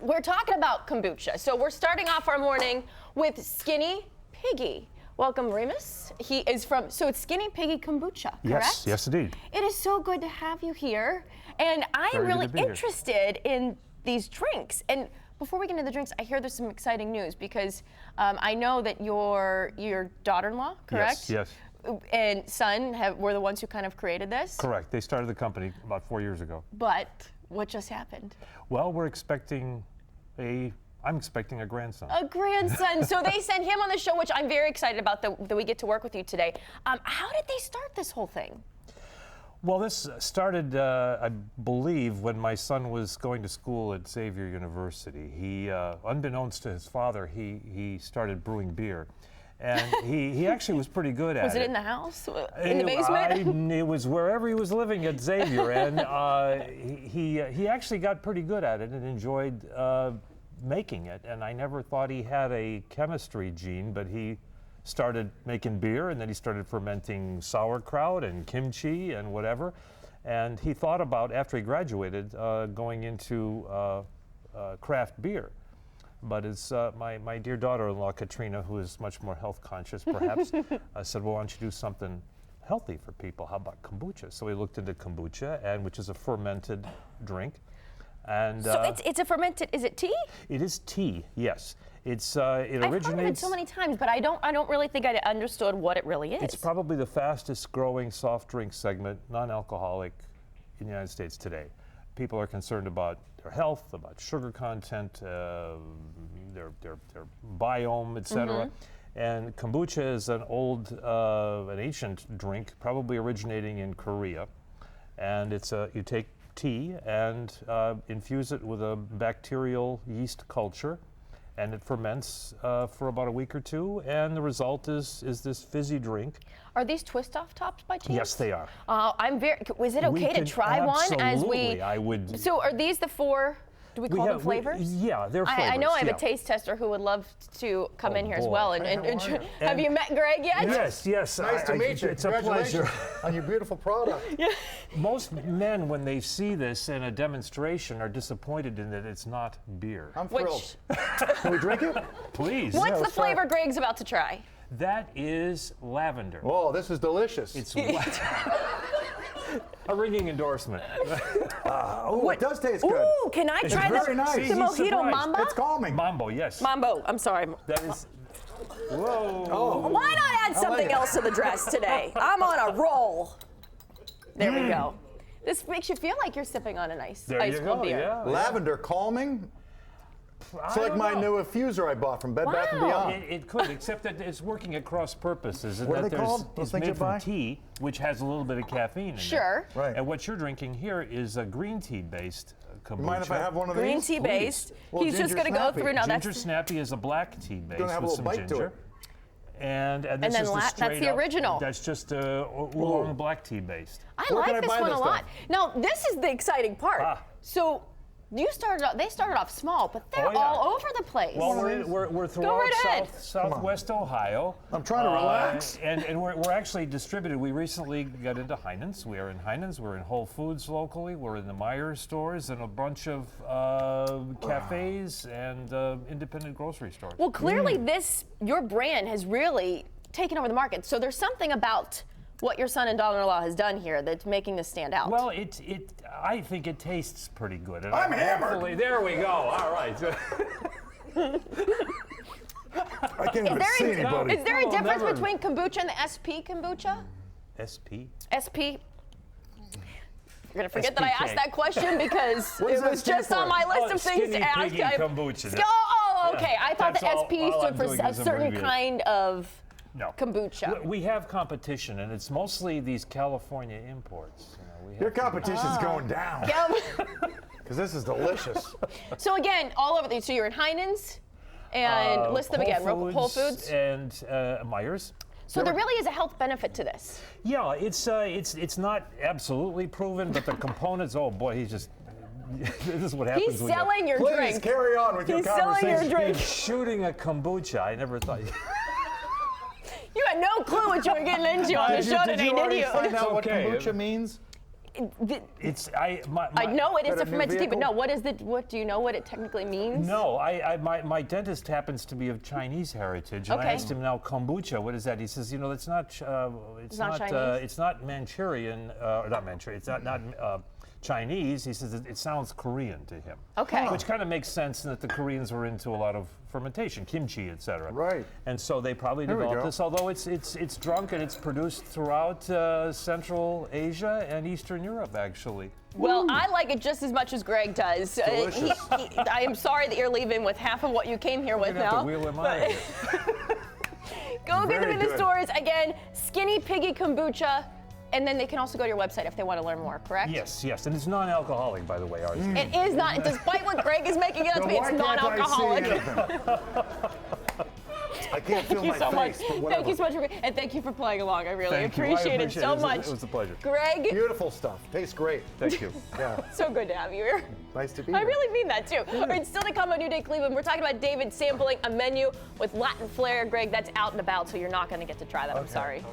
we're talking about kombucha. So we're starting off our morning with Skinny Piggy. Welcome, Remus. He is from, so it's Skinny Piggy Kombucha, correct? Yes, indeed. It is so good to have you here. And I am really interested in these drinks. And before we get into the drinks, I hear there's some exciting news because I know that your daughter-in-law, correct? Yes. And son were the ones who kind of created this? Correct. They started the company about 4 years ago. But what just happened? Well, I'm expecting a grandson. A grandson. So they sent him on the show, which I'm very excited about that we get to work with you today. How did they start this whole thing? Well, this started, I believe, when my son was going to school at Xavier University. He, unbeknownst to his father, he started brewing beer. And he actually was pretty good at it. Was it in the house? In the basement? It was wherever he was living at Xavier. And he actually got pretty good at it and enjoyed making it. And I never thought he had a chemistry gene, but he started making beer, and then he started fermenting sauerkraut and kimchi and whatever. And he thought about, after he graduated, going into craft beer. But it's my dear daughter-in-law, Katrina, who is much more health conscious, perhaps, said, well, why don't you do something healthy for people? How about kombucha? So we looked into kombucha, which is a fermented drink. And so it's a fermented, is it tea? It is tea, yes. It originates. I've heard of it so many times, but I don't really think I understood what it really is. It's probably the fastest growing soft drink segment, non-alcoholic, in the United States today. People are concerned about their health, about sugar content, their biome, etc. And kombucha is an ancient drink, probably originating in Korea. And it's you take tea and infuse it with a bacterial yeast culture, and it ferments for about a week or two, and the result is this fizzy drink. Are these twist-off tops by chance? Yes, they are. Was it okay to try one as we? Absolutely, I would. So are these the four? Do we call them flavors? Yeah, they're flavors. I know I have a taste tester who would love to come in here as well. And have you met Greg yet? Yes. Nice to meet you. It's a pleasure. On your beautiful product. Yeah. Most men, when they see this in a demonstration, are disappointed in that it's not beer. I'm thrilled. Can we drink it? Please. What's the flavor Greg's about to try? That is lavender. Whoa, this is delicious. It's a ringing endorsement. It does taste good. Ooh, can I try very nice. the mojito mambo? It's calming. Mambo, yes. Mambo, I'm sorry. That is. Whoa. Oh. Why not add something else to the dress today? I'm on a roll. There we go. This makes you feel like you're sipping on a nice ice cold beer. Yeah. Lavender calming. It's like my new diffuser I bought from Bed Bath & Beyond. It could, except that it's working at cross purposes. What are they called? It's made from tea, which has a little bit of caffeine in it. Sure. Right. And what you're drinking here is a green tea-based kombucha. Mind if I have one of these? Green tea based. Well, He's just going to go through now. Ginger Snappy is a black tea base Gonna have a with little some bite to ginger. it. And this then is the that's straight the up- original. That's just oolong black tea based. I Where can like I this buy one this a lot. stuff? Now, this is the exciting part. So they started off small, but they're all over the place. Well, we're throughout right southwest Ohio. I'm trying to relax. And we're actually distributed. We recently got into Heinen's. We are in Heinen's. We're in Whole Foods locally. We're in the Meijer stores and a bunch of cafes and independent grocery stores. Well, clearly your brand has really taken over the market. So there's something about what your son and daughter-in-law has done here that's making this stand out. Well, I think it tastes pretty good. And I'm hammered. There we go. All right. I can't even see anybody. Is there a difference between kombucha and the SP kombucha? SP? SP. You're going to forget that I SPK. asked that question because What does it that was stand just on for? my list of things to Skinny ask. Piggy Kombucha. Oh, okay. I thought That's the all- SP all stood I'm for doing a is certain abbreviate. kind of No. kombucha. We have competition, and it's mostly these California imports. We have Your competition's going down. Yeah. Because this is delicious. So again, all over so you're in Heinen's and list them again. Whole Foods and Meijer's. So there really is a health benefit to this. Yeah, it's not absolutely proven, but the components. Oh boy, he's just. This is what happens. He's when selling your Please drink. carry on with your He's selling conversation. your drink. He's shooting a kombucha. I never thought. You had no clue what you were getting into on the show today, Did you did already you? find out what okay. kombucha means? I know it is a new fermented tea, but vehicle? no, what do you know what it technically means? No, my dentist happens to be of Chinese heritage, and I Okay. asked him now kombucha. What is that? He says, it's not Chinese? it's not Manchurian, not Manchurian. It's not Chinese. He says it sounds Korean to him. Okay. Which kind of makes sense in that the Koreans were into a lot of fermentation, kimchi, etc. Right. And so they probably There we developed go. this. Although it's drunk and it's produced throughout Central Asia and Eastern Europe, actually. Well, I like it just as much as Greg does. delicious. I am sorry that you're leaving with half of what you came here with You're gonna have now. to wheel him out of here. Go get them Very in the good. stores. Again, Skinny Piggy Kombucha. And then they can also go to your website if they want to learn more, correct? Yes, and it's non-alcoholic, by the way, ours. It is not, despite what Greg is making it out to be, Why it's can't non-alcoholic. I see anything? I can't feel Thank you my so much. face, but whatever. Thank you so much, and thank you for playing along. I really Thank you. I appreciate it appreciate so it. much. It was a pleasure. Greg, Beautiful stuff. Tastes great. Thank you. Yeah. so good to have you here. Nice to be I here. really mean that too. All right, still to come on New Day Cleveland, we're talking about David sampling a menu with Latin flair. Greg, that's out and about, so you're not going to get to try that. I'm sorry. Okay.